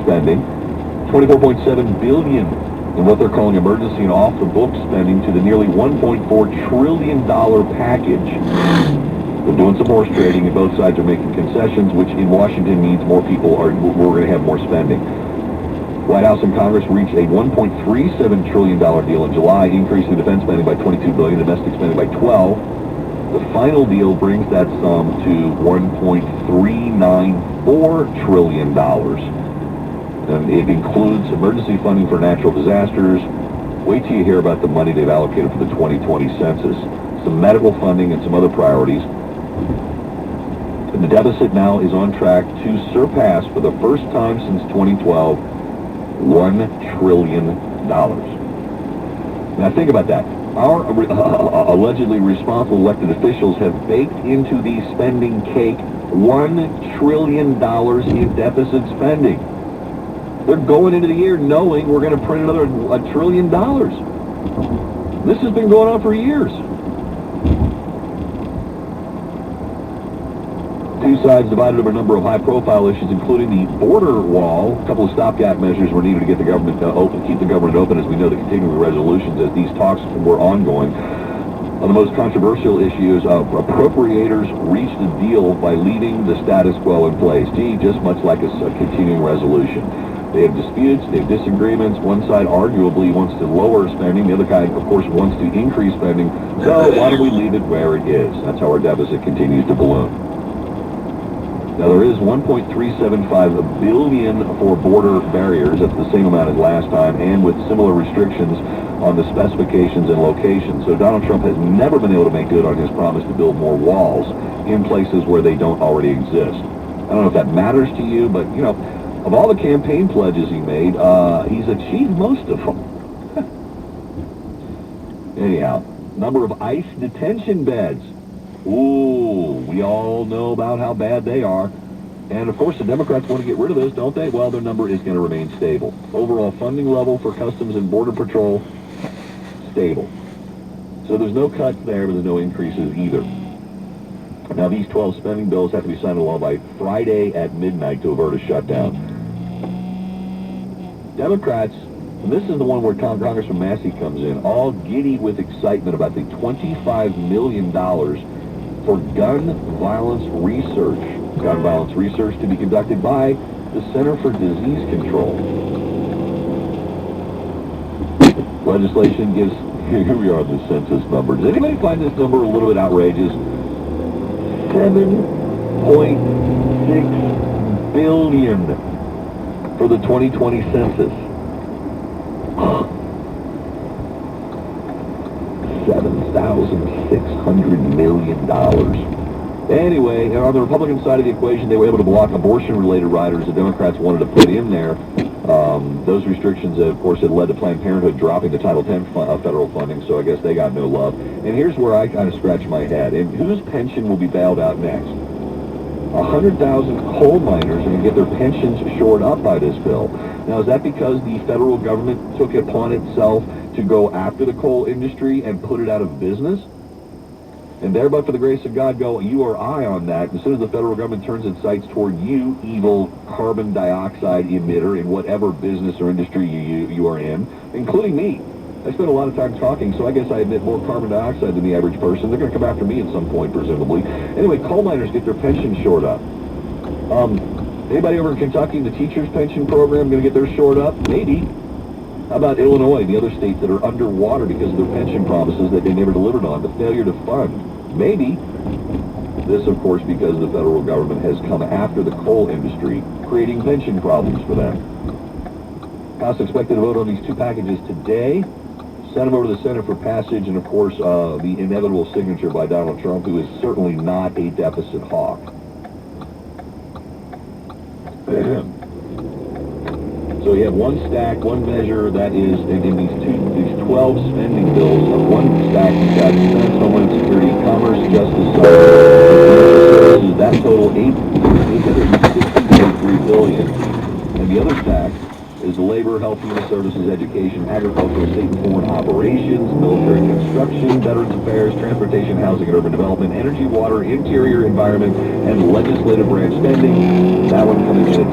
spending, $24.7 billion in what they're calling emergency and off-the-books spending to the nearly $1.4 trillion package. They're doing some horse trading, and both sides are making concessions, which in Washington means we're going to have more spending. White House and Congress reached a $1.37 trillion deal in July, increasing defense spending by $22 billion, domestic spending by $12. The final deal brings that sum to $1.394 trillion. And it includes emergency funding for natural disasters. Wait till you hear about the money they've allocated for the 2020 census. Some medical funding and some other priorities. And the deficit now is on track to surpass, for the first time since 2012, $1 trillion. Now think about that. Our allegedly responsible elected officials have baked into the spending cake $1 trillion in deficit spending. They're going into the year knowing we're going to print another $1 trillion. This has been going on for years. Two sides divided over a number of high-profile issues, including the border wall. A couple of stopgap measures were needed to get the government open, keep the government open, as we know the continuing resolutions as these talks were ongoing. On the most controversial issues, appropriators reached a deal by leaving the status quo in place. Gee, just much like a continuing resolution. They have disputes, they have disagreements. One side arguably wants to lower spending. The other side, of course, wants to increase spending. So why don't we leave it where it is? That's how our deficit continues to balloon. Now, there is $1.375 billion for border barriers. That's the same amount as last time, and with similar restrictions on the specifications and locations. So Donald Trump has never been able to make good on his promise to build more walls in places where they don't already exist. I don't know if that matters to you, but, you know, of all the campaign pledges he made, he's achieved most of them. Anyhow, number of ICE detention beds. Ooh, we all know about how bad they are. And, of course, the Democrats want to get rid of those, don't they? Well, their number is going to remain stable. Overall funding level for Customs and Border Patrol, stable. So there's no cuts there, but there's no increases either. Now, these 12 spending bills have to be signed along by Friday at midnight to avert a shutdown. Democrats, and this is the one where Congressman Massey comes in, all giddy with excitement about the $25 million for gun violence research. Gun violence research to be conducted by the Center for Disease Control. Legislation gives, here we are, the census number. Does anybody find this number a little bit outrageous? 7.6 billion for the 2020 census. $7,600 million. Anyway, on the Republican side of the equation, they were able to block abortion-related riders the Democrats wanted to put in there. Those restrictions, of course, had led to Planned Parenthood dropping the Title X federal funding, so I guess they got no love. And here's where I kind of scratch my head. And whose pension will be bailed out next? 100,000 coal miners are going to get their pensions shored up by this bill. Now, is that because the federal government took it upon itself to go after the coal industry and put it out of business? And there, but for the grace of God, go you or I on that. As soon as the federal government turns its sights toward you, evil carbon dioxide emitter in whatever business or industry you are in, including me. I spend a lot of time talking, so I guess I emit more carbon dioxide than the average person. They're going to come after me at some point, presumably. Anyway, coal miners get their pensions shored up. Anybody over in Kentucky, the teachers' pension program, going to get theirs shored up? Maybe. How about Illinois, the other states that are underwater because of their pension promises that they never delivered on, the failure to fund? Maybe. This, of course, because the federal government has come after the coal industry, creating pension problems for them. House expected to vote on these two packages today. Send them over to the Senate for passage, and, of course, the inevitable signature by Donald Trump, who is certainly not a deficit hawk. So you have one stack, one measure, that is, in these 12 spending bills, of one stack, you've got Defense, Homeland Security, Commerce, Justice, Services, that total $860.3 billion. And the other stack, is labor, health, human services, education, agricultural, state and foreign operations, military construction, veterans affairs, transportation, housing and urban development, energy, water, interior, environment, and legislative branch spending. That one coming in at